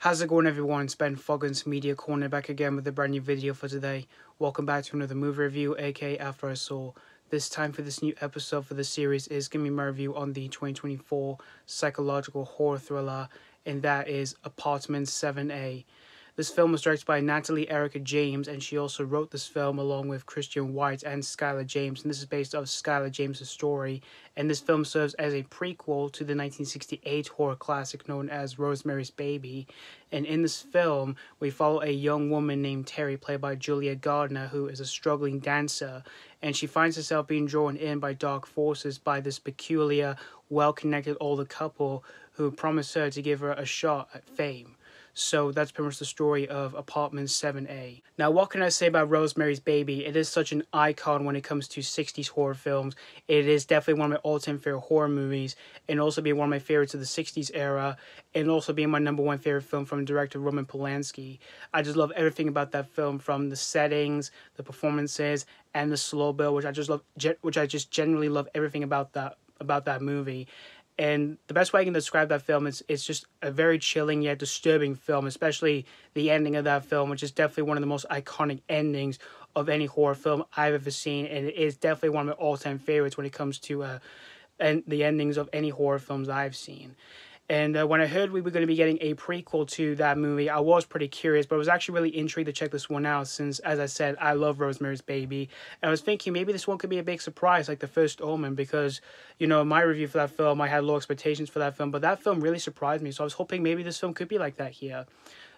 How's it going, everyone? It's Ben Foggins, Media Corner, back again with a brand new video for today. Welcome back to another movie review, aka After I Saw. This time for this new episode for the series is going to be my review on the 2024 psychological horror thriller, and that is Apartment 7A. This film was directed by Natalie Erika James, and she also wrote this film along with Christian White and Skylar James, and this is based off Skylar James' story, and this film serves as a prequel to the 1968 horror classic known as Rosemary's Baby. And in this film, we follow a young woman named Terry, played by Julia Garner, who is a struggling dancer, and she finds herself being drawn in by dark forces by this peculiar, well-connected older couple who promise her to give her a shot at fame. So that's pretty much the story of Apartment 7A. Now, what can I say about Rosemary's Baby? It is such an icon when it comes to 60s horror films. It is definitely one of my all-time favorite horror movies, and also being one of my favorites of the 60s era, and also being my #1 favorite film from director Roman Polanski. I just love everything about that film, from the settings, the performances, and the slow build, which I just generally love everything about that movie. And the best way I can describe that film is it's just a very chilling yet disturbing film, especially the ending of that film, which is definitely one of the most iconic endings of any horror film I've ever seen. And it is definitely one of my all-time favorites when it comes to the endings of any horror films I've seen. And when I heard we were going to be getting a prequel to that movie, I was pretty curious, but I was actually really intrigued to check this one out since, as I said, I love Rosemary's Baby. And I was thinking maybe this one could be a big surprise like The First Omen, because, you know, my review for that film, I had low expectations for that film, but that film really surprised me. So I was hoping maybe this film could be like that here.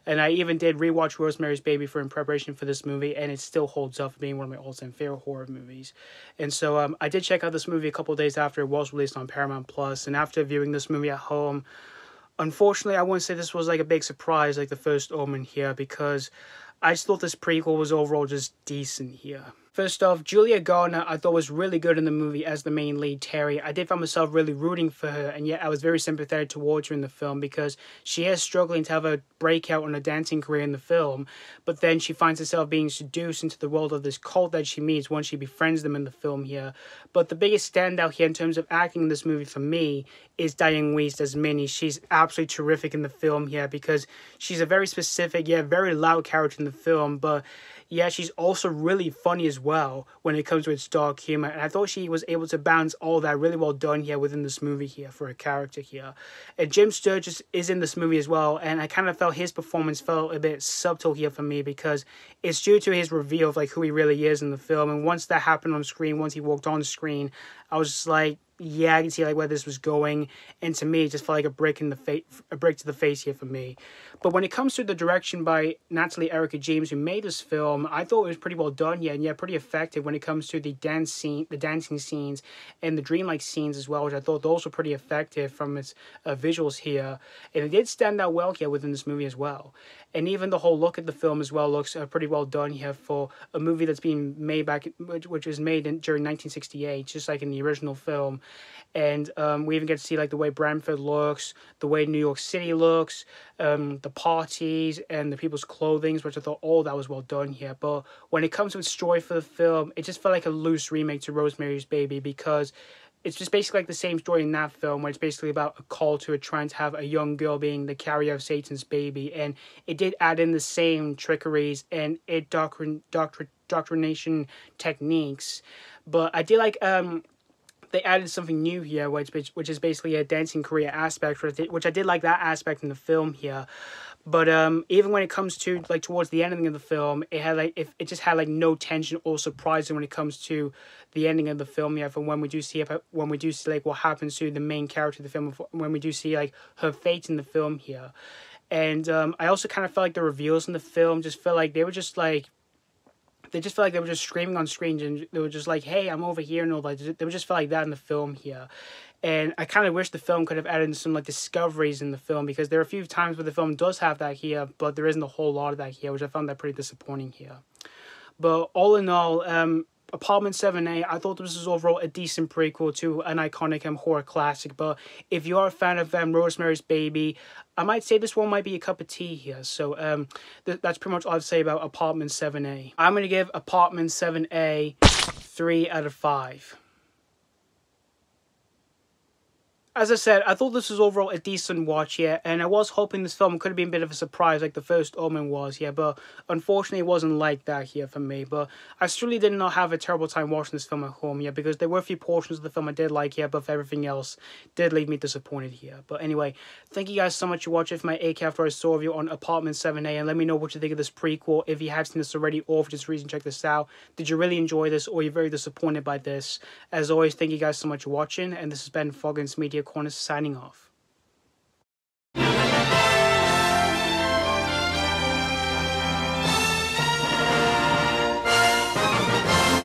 And I even did rewatch Rosemary's Baby in preparation for this movie, and it still holds up for being one of my all-time favorite horror movies. And so I did check out this movie a couple of days after it was released on Paramount Plus, and after viewing this movie at home, unfortunately, I wouldn't say this was like a big surprise like The First Omen here, because I just thought this prequel was overall just decent here. First off, Julia Garner I thought was really good in the movie as the main lead, Terry. I did find myself really rooting for her, and yet I was very sympathetic towards her in the film, because she is struggling to have a breakout on a dancing career in the film, but then she finds herself being seduced into the world of this cult that she meets once she befriends them in the film here. But the biggest standout here in terms of acting in this movie for me is Dianne Wiest as Minnie. She's absolutely terrific in the film here, because she's a very specific yet very loud character in the film, but yeah, she's also really funny as well when it comes to its dark humor, and I thought she was able to balance all that really well done here within this movie here for a character here. And Jim Sturgess is in this movie as well, and I kind of felt his performance felt a bit subtle here for me, because it's due to his reveal of like who he really is in the film, and once that happened on screen, once he walked on screen, I was just like, yeah, I can see like where this was going, and to me, it just felt like a break to the face here for me. But when it comes to the direction by Natalie Erika James, who made this film, I thought it was pretty well done here, and yeah, pretty effective when it comes to the dancing scenes, and the dreamlike scenes as well, which I thought those were pretty effective from its visuals here, and it did stand out well here within this movie as well. And even the whole look at the film as well looks pretty well done here for a movie that's being made which was made during 1968, just like in the original film. And we even get to see like the way Brantford looks, the way New York City looks, the parties and the people's clothing, which I thought all that was well done here. But when it comes to its story for the film, it just felt like a loose remake to Rosemary's Baby, because it's just basically like the same story in that film, where it's basically about a cult who are trying to have a young girl being the carrier of Satan's baby. And it did add in the same trickeries and indoctrination techniques. But I did like they added something new here, which is basically a dancing career aspect, which I did like that aspect in the film here. But even when it comes to like towards the ending of the film, it had like it just had like no tension or surprise when it comes to the ending of the film. Yeah, from when we do see like what happens to the main character of the film, when we do see like her fate in the film here. And I also kind of felt like the reveals in the film just felt like they were just like. They just felt like they were just screaming on screen, and they were just like, hey, I'm over here, and all that. They just felt like that in the film here. And I kind of wish the film could have added some like discoveries in the film, because there are a few times where the film does have that here, but there isn't a whole lot of that here, which I found that pretty disappointing here. But all in all, Apartment 7A, I thought this was overall a decent prequel to an iconic horror classic. But if you are a fan of Rosemary's Baby, I might say this one might be a cup of tea here. So that's pretty much all I'd say about Apartment 7A. I'm going to give Apartment 7A 3 out of 5. As I said, I thought this was overall a decent watch, yeah, and I was hoping this film could have been a bit of a surprise like the first Omen was, yeah, but unfortunately it wasn't like that here for me. But I truly did not have a terrible time watching this film at home, yeah, because there were a few portions of the film I did like, yeah, but for everything else did leave me disappointed here. But anyway, thank you guys so much for watching for my AK After I Saw review on Apartment 7A, and let me know what you think of this prequel, if you have seen this already, or for just reason check this out. Did you really enjoy this, or are you very disappointed by this? As always, thank you guys so much for watching, and this has been Foggins Media Corner signing off.